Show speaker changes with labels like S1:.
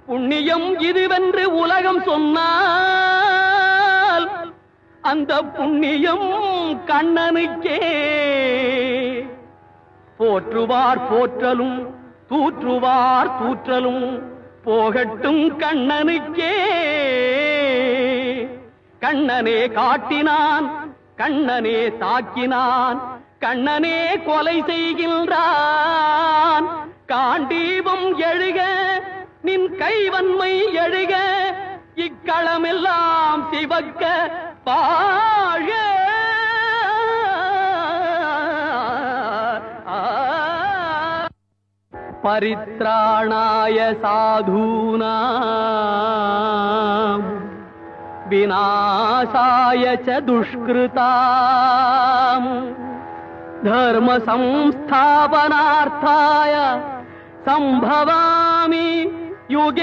S1: புண்ணியம் இதுவென்று உலகம் சொன்னால் அந்த புண்ணியம் கண்ணனுக்கே. போற்றுவார் போற்றலும் தூற்றுவார் தூற்றலும் போகட்டும் கண்ணனுக்கே. கண்ணனே காட்டினான், கண்ணனே தாக்கினான், கண்ணனே கொலை செய்கின்றான். காண்டீபம் எழுக நின் கைவன்மை எழுக, இக்களமெல்லாம் சிவக்க பாழ. பரித்ராணாய சாதூனாம் விநாசாய ச துஷ்கிருதாம் தர்ம சம்ஸ்தாபனார்த்தாய சம்பவாமி யுகே